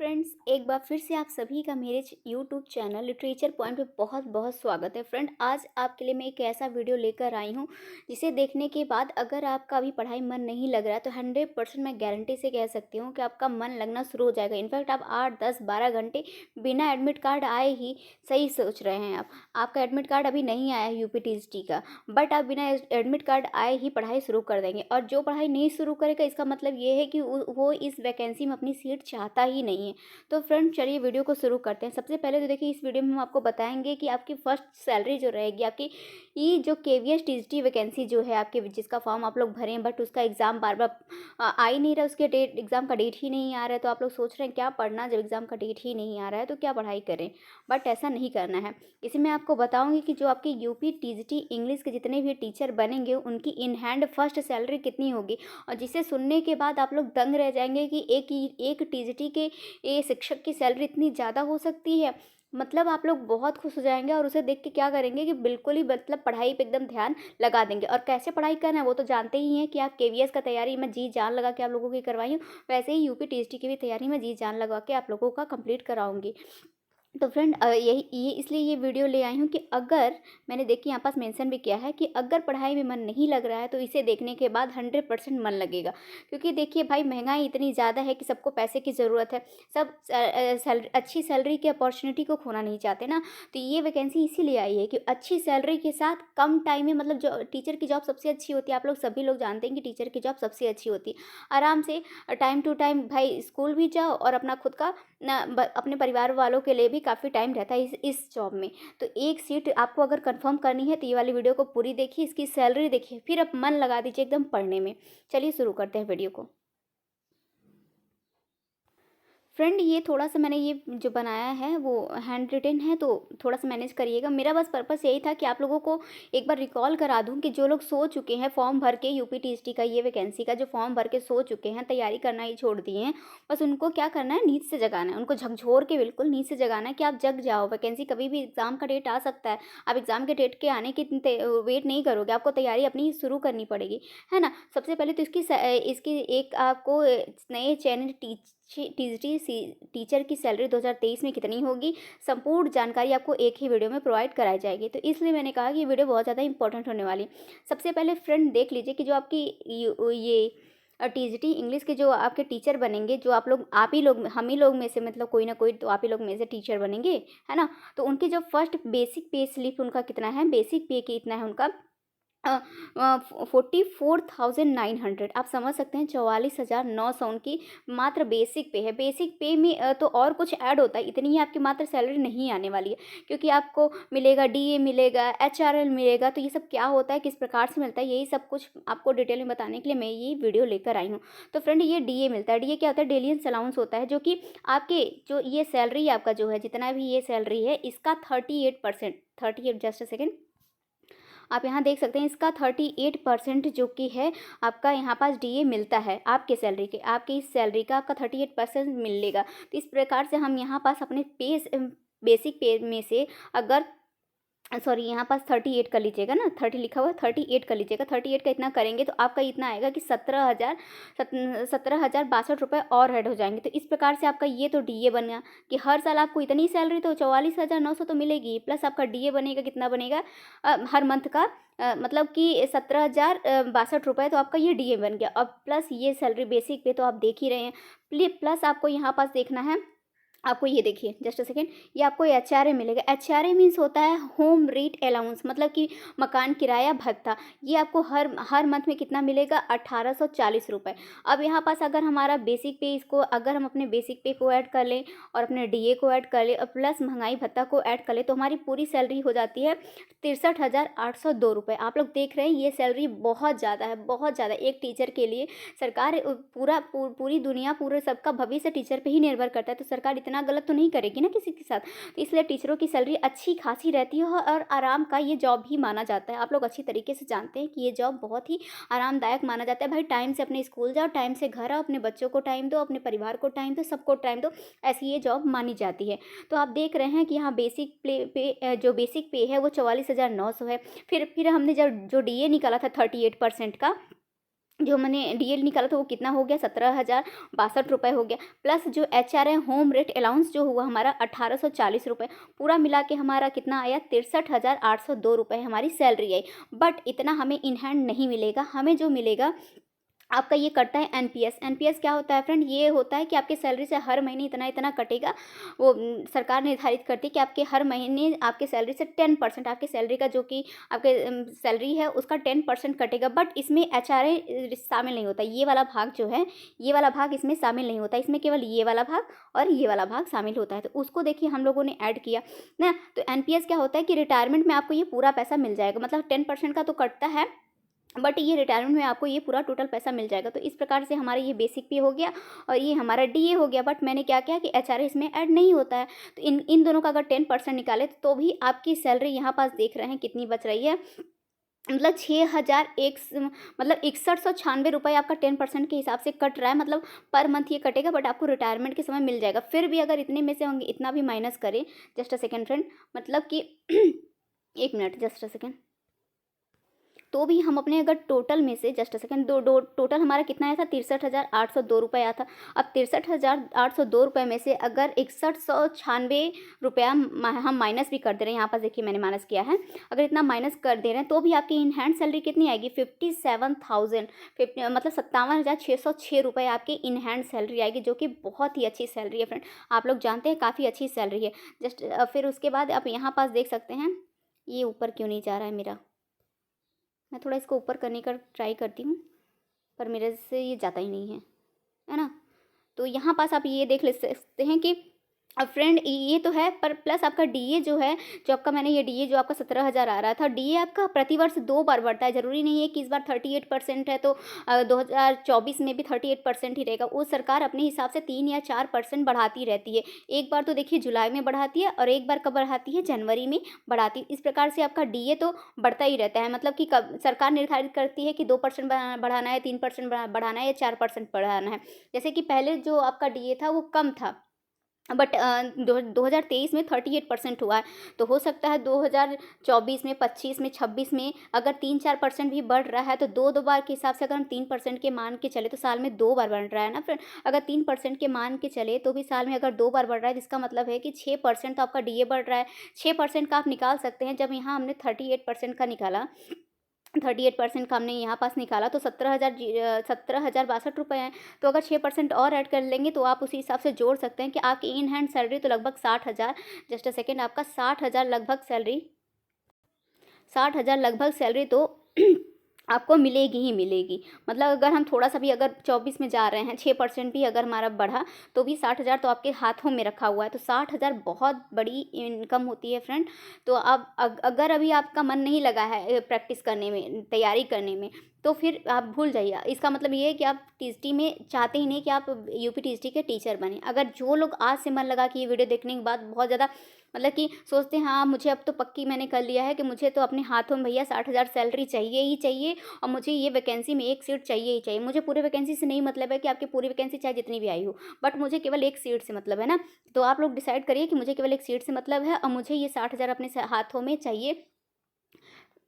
Friends, एक बार फिर से आप सभी का मेरे यूट्यूब चैनल लिटरेचर पॉइंट पे बहुत बहुत स्वागत है। फ्रेंड, आज आपके लिए मैं एक ऐसा वीडियो लेकर आई हूँ जिसे देखने के बाद अगर आपका अभी पढ़ाई मन नहीं लग रहा है तो 100% मैं गारंटी से कह सकती हूँ कि आपका मन लगना शुरू हो जाएगा। इनफैक्ट आप 8 10 12 घंटे बिना एडमिट कार्ड आए ही सही सोच रहे हैं। आपका एडमिट कार्ड अभी नहीं आया है यूपीटीसीटी का, बट आप बिना एडमिट कार्ड आए ही पढ़ाई शुरू कर देंगे। और जो पढ़ाई नहीं शुरू करेगा इसका मतलब ये है कि वो इस वैकेंसी में अपनी सीट चाहता ही नहीं है। तो फ्रेंड, चलिए वीडियो को शुरू करते हैं। सबसे पहले तो देखिए, इस वीडियो में हम आपको बताएंगे कि आपकी फर्स्ट सैलरी जो रहेगी आपकी, ये जो केवीएस टीजीटी वैकेंसी जो है आपके, जिसका फॉर्म आप लोग भरें बट उसका एग्ज़ाम बार बार आ ही नहीं रहा, उसके डेट एग्ज़ाम का डेट ही नहीं आ रहा है। तो आप लोग सोच रहे हैं क्या पढ़ना, जब एग्ज़ाम का डेट ही नहीं आ रहा है तो क्या पढ़ाई करें। बट ऐसा नहीं करना है। इसी में आपको बताऊंगी कि जो आपके यूपी टीजीटी इंग्लिश के जितने भी टीचर बनेंगे उनकी इन हैंड फर्स्ट सैलरी कितनी होगी, और जिसे सुनने के बाद आप लोग दंग रह जाएंगे कि एक टीजीटी के ये शिक्षक की सैलरी इतनी ज़्यादा हो सकती है। मतलब आप लोग बहुत खुश हो जाएंगे और उसे देख के क्या करेंगे कि बिल्कुल ही मतलब पढ़ाई पे एकदम ध्यान लगा देंगे। और कैसे पढ़ाई करना है वो तो जानते ही हैं कि आप केवीएस का तैयारी मैं जी जान लगा के आप लोगों की करवाई हूँ, वैसे ही यूपी टीजीटी की भी तैयारी मैं जी जान लगा के आप लोगों का कंप्लीट कराऊंगी। तो फ्रेंड, यही ये इसलिए ये वीडियो ले आई हूँ कि अगर मैंने देखिए यहाँ पास मेंशन भी किया है कि अगर पढ़ाई में मन नहीं लग रहा है तो इसे देखने के बाद 100% मन लगेगा। क्योंकि देखिए भाई, महंगाई इतनी ज़्यादा है कि सबको पैसे की ज़रूरत है। सब अच्छी सैलरी की अपॉर्चुनिटी को खोना नहीं चाहते ना। तो ये वैकेंसी इसीलिए आई है कि अच्छी सैलरी के साथ कम टाइम में, मतलब जो टीचर की जॉब सबसे अच्छी होती है, आप लोग सभी लोग जानते हैं कि टीचर की जॉब सबसे अच्छी होती है। आराम से टाइम टू टाइम भाई स्कूल भी जाओ और अपना खुद का अपने परिवार वालों के लिए भी काफ़ी टाइम रहता है इस जॉब में। तो एक सीट आपको अगर कंफर्म करनी है तो ये वाली वीडियो को पूरी देखिए, इसकी सैलरी देखिए, फिर आप मन लगा दीजिए एकदम पढ़ने में। चलिए शुरू करते हैं वीडियो को। फ्रेंड, ये थोड़ा-सा मैंने ये जो बनाया है वो हैंड रिटेन है, तो थोड़ा-सा मैनेज करिएगा। मेरा बस पर्पस यही था कि आप लोगों को एक बार रिकॉल करा दूँ कि जो लोग सो चुके हैं फॉर्म भर के, यूपीटीसीटी का ये वैकेंसी का जो फॉर्म भर के सो चुके हैं, तैयारी करना ही छोड़ दिए हैं, बस उनको क्या करना है, नींद से जगाना है। उनको झकझोर के बिल्कुल नींद से जगाना है कि आप जग जाओ, वैकेंसी कभी भी एग्ज़ाम का डेट आ सकता है। आप एग्ज़ाम के डेट के आने की वेट नहीं करोगे, आपको तैयारी अपनी शुरू करनी पड़ेगी, है ना? सबसे पहले तो इसकी एक आपको नए चयनित टीजीटी टीचर की सैलरी 2023 में कितनी होगी, संपूर्ण जानकारी आपको एक ही वीडियो में प्रोवाइड कराई जाएगी। तो इसलिए मैंने कहा कि ये वीडियो बहुत ज़्यादा इंपॉर्टेंट होने वाली। सबसे पहले फ्रेंड देख लीजिए कि जो आपकी ये टीजीटी इंग्लिश के जो आपके टीचर बनेंगे, जो आप ही लोग, हम ही लोग में से, मतलब कोई ना कोई तो आप ही लोग में से टीचर बनेंगे, है ना? तो उनकी जो फर्स्ट बेसिक पे स्लिप उनका कितना है, बेसिक पे कितना है उनका, 44,900। आप समझ सकते हैं, 44,900 उनकी मात्र बेसिक पे है। बेसिक पे में तो और कुछ ऐड होता है, इतनी ही आपकी मात्र सैलरी नहीं आने वाली है। क्योंकि आपको मिलेगा डीए, मिलेगा एचआरएल मिलेगा। तो ये सब क्या होता है, किस प्रकार से मिलता है, यही सब कुछ आपको डिटेल में बताने के लिए मैं ये वीडियो लेकर आई हूँ। तो फ्रेंड, ये डीए मिलता है। डीए क्या होता है, डेलियंस अलाउंस होता है, जो कि आपके जो ये सैलरी आपका जो है, जितना भी ये सैलरी है इसका 38%, 38, जस्ट अ सेकेंड, आप यहाँ देख सकते हैं, इसका 38% जो कि है आपका यहाँ पास डीए मिलता है आपके सैलरी के, आपकी इस सैलरी का आपका 38% मिलेगा। तो इस प्रकार से हम यहाँ पास अपने बेसिक पे में से अगर, सॉरी, यहाँ पास 38 कर लीजिएगा ना, 30 लिखा हुआ है, 38 कर लीजिएगा। 38 का इतना करेंगे तो आपका इतना आएगा कि 17,062 रुपये और ऐड हो जाएंगे। तो इस प्रकार से आपका ये तो डीए बना कि हर साल आपको इतनी सैलरी तो 44,900 तो मिलेगी, प्लस आपका डीए बनेगा, कितना बनेगा हर मंथ का, मतलब कि 17,062 रुपये तो आपका ये डीए बन गया। और प्लस ये सैलरी बेसिक पे तो आप देख ही रहे हैं। प्लस आपको यहाँ पास देखना है, आपको ये देखिए, जस्ट अ सेकेंड, ये आपको एचआरए मिलेगा। एचआरए मीन्स होता है होम रेंट अलाउंस, मतलब कि मकान किराया भत्ता। ये आपको हर हर मंथ में कितना मिलेगा, 1,840 रुपये। अब यहाँ पास अगर हमारा बेसिक पे, इसको अगर हम अपने बेसिक पे को ऐड कर लें और अपने डीए को ऐड कर लें और प्लस महंगाई भत्ता को ऐड कर लें, तो हमारी पूरी सैलरी हो जाती है 63,802 रुपये। आप लोग देख रहे हैं, ये सैलरी बहुत ज़्यादा है, बहुत ज़्यादा एक टीचर के लिए। सरकार पूरी दुनिया, पूरे सबका भविष्य टीचर पे ही निर्भर करता है। तो सरकार इतना गलत तो नहीं करेगी ना किसी के साथ। तो इसलिए टीचरों की सैलरी अच्छी खासी रहती है और आराम का ये जॉब भी माना जाता है। आप लोग अच्छी तरीके से जानते हैं कि ये जॉब बहुत ही आरामदायक माना जाता है। भाई, टाइम से अपने स्कूल जाओ, टाइम से घर आओ, अपने बच्चों को टाइम दो, अपने परिवार को टाइम दो, सबको टाइम दो, ऐसी ये जॉब मानी जाती है। तो आप देख रहे हैं कि यहाँ बेसिक पे जो बेसिक पे है वो 44,900 है। फिर हमने जब जो डीए निकाला था 38% का, जो मैंने डीएल निकाला था वो कितना हो गया, 17,062 हो गया। प्लस जो एचआरए होम रेंट अलाउंस जो हुआ हमारा 1,840 रुपये, पूरा मिला के हमारा कितना आया, 63,802 रुपये हमारी सैलरी आई। बट इतना हमें इन हैंड नहीं मिलेगा, हमें जो मिलेगा आपका ये कटता है एनपीएस। एनपीएस क्या होता है फ्रेंड, ये होता है कि आपके सैलरी से हर महीने इतना इतना कटेगा। वो सरकार निर्धारित करती है कि आपके हर महीने आपके सैलरी से 10% आपके सैलरी का, जो कि आपके सैलरी है उसका 10% कटेगा। बट इसमें एचआरए शामिल नहीं होता, ये वाला भाग जो है, ये वाला भाग इसमें शामिल नहीं होता। इसमें केवल ये वाला भाग और ये वाला भाग शामिल होता है। तो उसको देखिए हम लोगों ने ऐड किया ना। तो एनपीएस क्या होता है कि रिटायरमेंट में आपको ये पूरा पैसा मिल जाएगा, मतलब 10% का तो कटता है, बट ये रिटायरमेंट में आपको ये पूरा टोटल पैसा मिल जाएगा। तो इस प्रकार से हमारा ये बेसिक पे हो गया और ये हमारा डीए हो गया। बट मैंने क्या किया कि एचआरए इसमें ऐड नहीं होता है। तो इन इन दोनों का अगर 10% निकाले तो भी आपकी सैलरी यहाँ पास देख रहे हैं कितनी बच रही है, मतलब 6,001, मतलब 6196 रुपये आपका 10% के हिसाब से कट रहा है। मतलब पर मंथ ये कटेगा, बट आपको रिटायरमेंट के समय मिल जाएगा। फिर भी अगर इतने में से होंगे, इतना भी माइनस करें, जस्ट अ सेकेंड फ्रेंड, मतलब कि 1 मिनट, जस्ट अ सेकेंड, तो भी हम अपने अगर टोटल में से, जस्ट अ सेकेंड, दो दो टोटल हमारा कितना आया था, 63,802 रुपये आया था। अब 63,802 रुपये में से अगर 6196 रुपया हम माइनस भी कर दे रहे हैं, यहाँ पर देखिए मैंने माइनस किया है, अगर इतना माइनस कर दे रहे हैं तो भी आपकी इन हैंड सैलरी कितनी आएगी, 57,000, मतलब 57,606 रुपये आपकी इन हैंड सैलरी आएगी, जो कि बहुत ही अच्छी सैलरी है फ्रेंड। आप लोग जानते हैं काफ़ी अच्छी सैलरी है। जस्ट फिर उसके बाद आप यहाँ पास देख सकते हैं, ये ऊपर क्यों नहीं जा रहा है मेरा, मैं थोड़ा इसको ऊपर करने का ट्राई करती हूँ, पर मेरे से ये जाता ही नहीं है ना। तो यहाँ पास आप ये देख ले सकते हैं कि अब फ्रेंड ये तो है, पर प्लस आपका डीए जो है, जो आपका, मैंने ये डीए जो आपका 17,000 आ रहा था, डीए आपका प्रतिवर्ष 2 बार बढ़ता है। ज़रूरी नहीं है कि इस बार 38% है तो 2024 में भी 38% ही रहेगा। वो सरकार अपने हिसाब से 3 या 4% बढ़ाती रहती है। एक बार तो देखिए जुलाई में बढ़ाती है और एक बार कब बढ़ाती है, जनवरी में बढ़ाती है। इस प्रकार से आपका डीए तो बढ़ता ही रहता है, मतलब कि कब सरकार निर्धारित करती है कि 2% बढ़ाना है, 3% बढ़ाना है या 4% बढ़ाना है। जैसे कि पहले जो आपका डीए था वो कम था, बट 2023 में 38% हुआ है। तो हो सकता है 2024 में, 25 में, 26 में अगर 3-4% भी बढ़ रहा है, तो दो दो बार के हिसाब से अगर हम 3% के मान के चले तो साल में 2 बार बढ़ रहा है ना फ्रेंड। अगर 3% के मान के चले तो भी साल में अगर 2 बार बढ़ रहा है, जिसका मतलब है कि 6% तो आपका डीए बढ़ रहा है। 6% का आप निकाल सकते हैं। जब यहाँ हमने 38% का निकाला, 38% का हमने यहाँ पास निकाला, तो 17,062 रुपये हैं। तो अगर 6% और ऐड कर लेंगे तो आप उसी हिसाब से जोड़ सकते हैं कि आपकी इन हैंड सैलरी तो लगभग 60,000, जस्ट अ सेकेंड, आपका 60,000 लगभग सैलरी, 60,000 लगभग सैलरी तो आपको मिलेगी ही मिलेगी। मतलब अगर हम थोड़ा सा भी अगर 24 में जा रहे हैं, 6% भी अगर हमारा बढ़ा, तो भी 60,000 तो आपके हाथों में रखा हुआ है। तो 60,000 बहुत बड़ी इनकम होती है फ्रेंड। तो अब अगर अभी आपका मन नहीं लगा है प्रैक्टिस करने में, तैयारी करने में, तो फिर आप भूल जाइए। इसका मतलब ये है कि आप टीएसटी में चाहते ही नहीं कि आप यूपी टीएसटी के टीचर बने। अगर जो लोग आज से मन लगा कि ये वीडियो देखने के बाद बहुत ज़्यादा, मतलब कि सोचते हैं हाँ मुझे अब तो पक्की मैंने कर लिया है कि मुझे तो अपने हाथों में भैया 60,000 सैलरी चाहिए ही चाहिए, और मुझे ये वैकेंसी में एक सीट चाहिए ही चाहिए। मुझे पूरे वैकेंसी से नहीं मतलब है कि आपकी पूरी वैकेंसी चाहे जितनी भी आई हो, बट मुझे केवल एक सीट से मतलब है ना। तो आप लोग डिसाइड करिए कि मुझे केवल एक सीट से मतलब है और मुझे ये 60,000 अपने हाथों में चाहिए,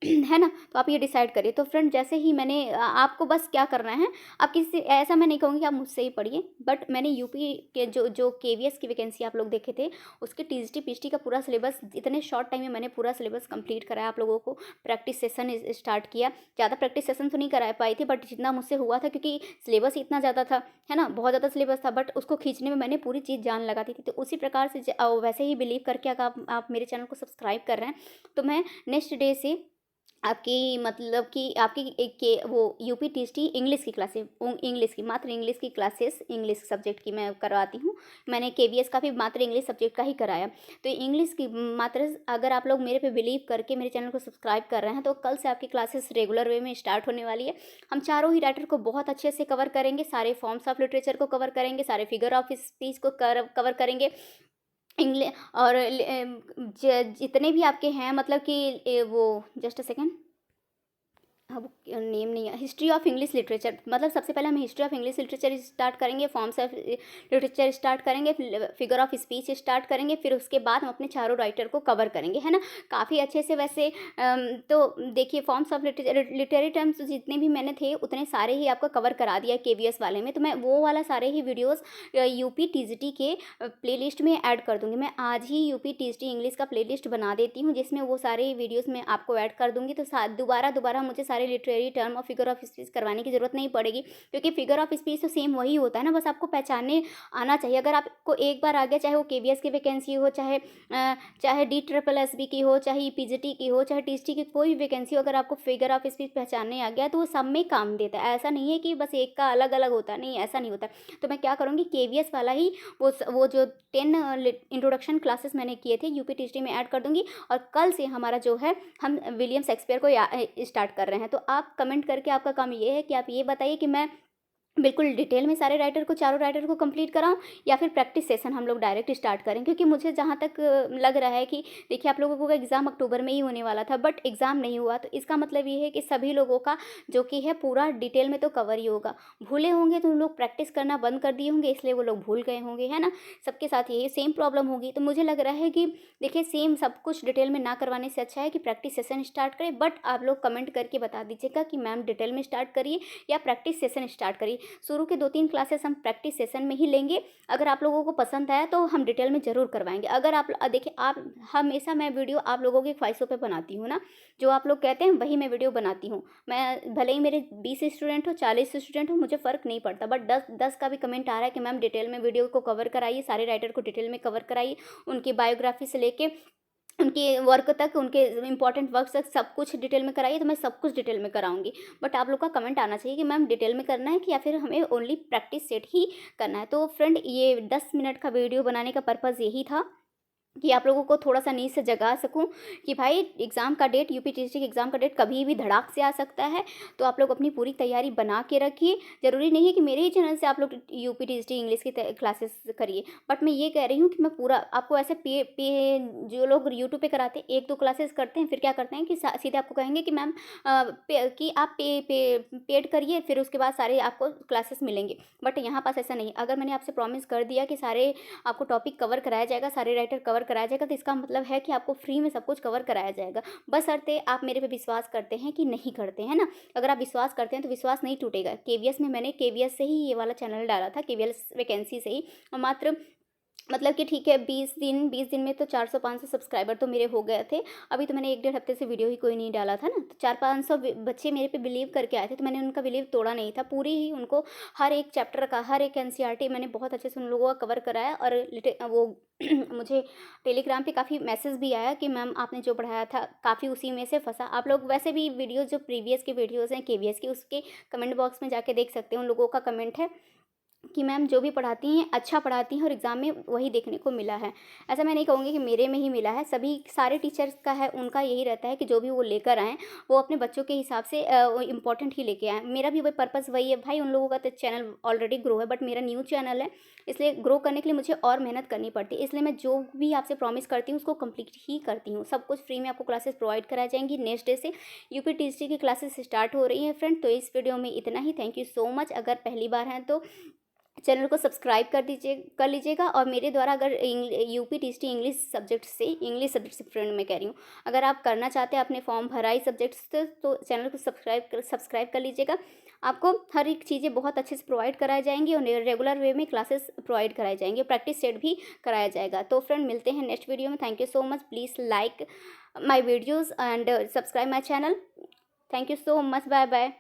है ना। तो आप ये डिसाइड करिए। तो फ्रेंड जैसे ही मैंने आपको बस क्या करना है, आप किसी ऐसा मैं नहीं कहूँगी कि आप मुझसे ही पढ़िए, बट मैंने यूपी के जो केवीएस की वैकेंसी आप लोग देखे थे, उसके टीजीटी पीजीटी का पूरा सिलेबस इतने शॉर्ट टाइम में मैंने पूरा सिलेबस कंप्लीट कराया आप लोगों को। प्रैक्टिस सेशन स्टार्ट किया, ज़्यादा प्रैक्टिस सेशन तो नहीं करा पाई थी, बट जितना मुझसे हुआ था, क्योंकि सिलेबस इतना ज़्यादा था, है ना, बहुत ज़्यादा सिलेबस था, बट उसको खींचने में मैंने पूरी चीज़ जान लगाती थी। तो उसी प्रकार से वैसे ही बिलीव करके अगर आप मेरे चैनल को सब्सक्राइब कर रहे हैं, तो मैं नेक्स्ट डे से आपकी, मतलब कि आपकी एक के वो यूपी टीएसटी इंग्लिश की क्लासेस, इंग्लिश की, मात्र इंग्लिश की क्लासेस, इंग्लिश सब्जेक्ट की मैं करवाती हूँ। मैंने केवीएस का भी मात्र इंग्लिश सब्जेक्ट का ही कराया। तो इंग्लिश की मात्र, अगर आप लोग मेरे पे बिलीव करके मेरे चैनल को सब्सक्राइब कर रहे हैं, तो कल से आपकी क्लासेस रेगुलर वे में स्टार्ट होने वाली है। हम चारों ही राइटर को बहुत अच्छे से कवर करेंगे, सारे फॉर्म्स ऑफ लिटरेचर को कवर करेंगे, सारे फिगर ऑफ स्पीच को कवर करेंगे, इंग्लिश और जितने भी आपके हैं, मतलब कि वो, जस्ट अ सेकेंड, अब नेम नहीं है, हिस्ट्री ऑफ इंग्लिश लिटरेचर, मतलब सबसे पहले हम history of English literature start करेंगे, फॉर्म्स ऑफ लिटरेचर स्टार्ट करेंगे, फिगर ऑफ स्पीच स्टार्ट करेंगे, फिर उसके बाद हम अपने चारों राइटर को कवर करेंगे, है ना। काफ़ी अच्छे से वैसे तो देखिए फॉर्म्स ऑफ लिटरेरी टर्म्स जितने भी मैंने थे उतने सारे ही आपको कवर करा दिया केवीएस वाले में। तो मैं वो वाला सारे ही वीडियोज़ यूपी टीजीटी के प्लेलिस्ट में ऐड कर दूँगी। मैं आज ही यूपी टीजीटी इंग्लिश का प्लेलिस्ट बना देती हूँ, जिसमें वो सारे वीडियोज़ मैं आपको ऐड कर दूँगी। तो दोबारा मुझे सारे लिटरेरी टर्म और फिगर ऑफ स्पीच करवाने की ज़रूरत नहीं पड़ेगी, क्योंकि फिगर ऑफ स्पीच तो सेम वही होता है ना, बस आपको पहचानने आना चाहिए। अगर आपको एक बार आ गया, चाहे वो केवीएस की वैकेंसी हो, चाहे DSSS की हो, चाहे पीजीटी की हो, चाहे टीजीटी की कोई भी वैकेंसी हो, अगर आपको फिगर ऑफ स्पीच पहचानने आ गया तो वो सब में काम देता है। ऐसा नहीं है कि बस एक का अलग अलग होता है, नहीं ऐसा नहीं होता। तो मैं क्या करूँगी, केवीएस वाला ही वो जो 10 इंट्रोडक्शन क्लासेस मैंने किए थे यूपी टीजीटी में ऐड कर दूँगी। और कल से हमारा जो है, हम विलियम शेक्सपियर को स्टार्ट कर रहे हैं। तो आप कमेंट करके, आपका काम ये है कि आप ये बताइए कि मैं बिल्कुल डिटेल में सारे राइटर को, चारों राइटर को कंप्लीट कराऊँ, या फिर प्रैक्टिस सेशन हम लोग डायरेक्ट स्टार्ट करें। क्योंकि मुझे जहाँ तक लग रहा है कि देखिए, आप लोगों को एग्ज़ाम अक्टूबर में ही होने वाला था, बट एग्ज़ाम नहीं हुआ। तो इसका मतलब ये है कि सभी लोगों का जो कि है पूरा डिटेल में तो कवर ही होगा। भूले होंगे तो उन लोग प्रैक्टिस करना बंद कर दिए होंगे, इसलिए वो लोग भूल गए होंगे, है ना। सबके साथ यही सेम प्रॉब्लम होगी। तो मुझे लग रहा है कि देखिए, सेम सब कुछ डिटेल में ना करवाने से अच्छा है कि प्रैक्टिस सेशन स्टार्ट करें। बट आप लोग कमेंट करके बता दीजिएगा कि मैम डिटेल में स्टार्ट करिए या प्रैक्टिस सेशन स्टार्ट करिए। शुरू के 2-3 क्लासेस हम प्रैक्टिस सेशन में ही लेंगे। अगर आप लोगों को पसंद आया तो हम डिटेल में ज़रूर करवाएंगे। अगर आप देखिए, आप हमेशा, मैं वीडियो आप लोगों की ख्वाहिशों पे बनाती हूँ ना, जो आप लोग कहते हैं वही मैं वीडियो बनाती हूँ। मैं भले ही मेरे 20 स्टूडेंट हो, 40 स्टूडेंट हो, मुझे फ़र्क नहीं पड़ता। बट 10 का भी कमेंट आ रहा है कि मैम डिटेल में वीडियो को कवर कराइए, सारे राइटर को डिटेल में कवर कराइए, उनकी बायोग्राफी से लेके उनके वर्क तक, उनके इम्पॉर्टेंट वर्क तक सब कुछ डिटेल में कराइए। तो मैं सब कुछ डिटेल में कराऊंगी। बट आप लोग का कमेंट आना चाहिए कि मैम डिटेल में करना है कि या फिर हमें ओनली प्रैक्टिस सेट ही करना है। तो फ्रेंड, ये 10 मिनट का वीडियो बनाने का पर्पज़ यही था कि आप लोगों को थोड़ा-सा नींद से जगा सकूँ कि भाई एग्ज़ाम का डेट, यूपी टीजीटी के एग्ज़ाम का डेट कभी भी धड़ाक से आ सकता है। तो आप लोग अपनी पूरी तैयारी बना के रखिए। ज़रूरी नहीं है कि मेरे ही चैनल से आप लोग यूपी टीजीटी इंग्लिश की क्लासेस करिए। बट मैं ये कह रही हूँ कि मैं पूरा आपको ऐसे पे पे जो लोग यूट्यूब पे कराते हैं, 1-2 क्लासेस करते हैं, फिर क्या करते हैं कि सीधे आपको कहेंगे कि मैम कि आप पेड करिए, फिर उसके बाद सारे आपको क्लासेस मिलेंगे। बट यहाँ पास ऐसा नहीं। अगर मैंने आपसे प्रॉमिस कर दिया कि सारे आपको टॉपिक कवर कराया जाएगा, सारे राइटर कवर कराया जाएगा, तो इसका मतलब है कि आपको फ्री में सब कुछ कवर कराया जाएगा। बशर्ते आप मेरे पे विश्वास करते हैं कि नहीं करते हैं ना। अगर आप विश्वास करते हैं तो विश्वास नहीं टूटेगा। केवीएस में मैंने केवीएस से ही ये वाला चैनल डाला था, केवीएस वैकेंसी से ही। और मात्र मतलब कि ठीक है, 20 दिन में तो 400-500 सब्सक्राइबर तो मेरे हो गए थे। अभी तो मैंने 1 डेढ़ हफ्ते से वीडियो ही कोई नहीं डाला था ना। तो 400-500 बच्चे मेरे पे बिलीव करके आए थे, तो मैंने उनका बिलीव तोड़ा नहीं था। पूरी ही उनको हर एक चैप्टर का, हर एक एनसीईआरटी मैंने बहुत अच्छे से उन लोगों का कवर कराया। और वो मुझे टेलीग्राम पे काफ़ी मैसेज भी आया कि मैम आपने जो पढ़ाया था काफ़ी उसी में से फंसा। आप लोग वैसे भी वीडियो जो प्रीवियस के वीडियोज़ हैं केवीएस के, उसके कमेंट बॉक्स में जाके देख सकते हैं। उन लोगों का कमेंट है कि मैम जो भी पढ़ाती हैं अच्छा पढ़ाती हैं, और एग्ज़ाम में वही देखने को मिला है। ऐसा मैं नहीं कहूँगी कि मेरे में ही मिला है, सभी सारे टीचर्स का है, उनका यही रहता है कि जो भी वो लेकर आएँ वो अपने बच्चों के हिसाब से वो इम्पोर्टेंट ही लेके आएँ। मेरा भी वही पर्पज़ वही है भाई। उन लोगों का तो चैनल ऑलरेडी ग्रो है, बट मेरा न्यू चैनल है, इसलिए ग्रो करने के लिए मुझे और मेहनत करनी पड़ती है। इसलिए मैं जो भी आपसे प्रॉमिस करती हूँ उसको कंप्लीट ही करती हूँ। सब कुछ फ्री में आपको क्लासेस प्रोवाइड कराई जाएंगी। नेक्स्ट डे से यूपी टीजीटी की क्लासेस स्टार्ट हो रही हैं फ्रेंड। तो इस वीडियो में इतना ही। Thank you so much. अगर पहली बार हैं तो चैनल को सब्सक्राइब कर लीजिएगा। और मेरे द्वारा अगर यूपी टीजीटी इंग्लिश सब्जेक्ट से फ्रेंड मैं कह रही हूँ, अगर आप करना चाहते हैं, अपने फॉर्म भरा ही सब्जेक्ट से, तो चैनल को सब्सक्राइब कर लीजिएगा। आपको हर एक चीज़ें बहुत अच्छे से प्रोवाइड कराई जाएंगी, और रेगुलर वे में क्लासेस प्रोवाइड कराई जाएंगी, प्रैक्टिस सेट भी कराया जाएगा। तो फ्रेंड, मिलते हैं नेक्स्ट वीडियो में। Thank you so much. Please like my videos and subscribe my channel. Thank you so much. Bye bye.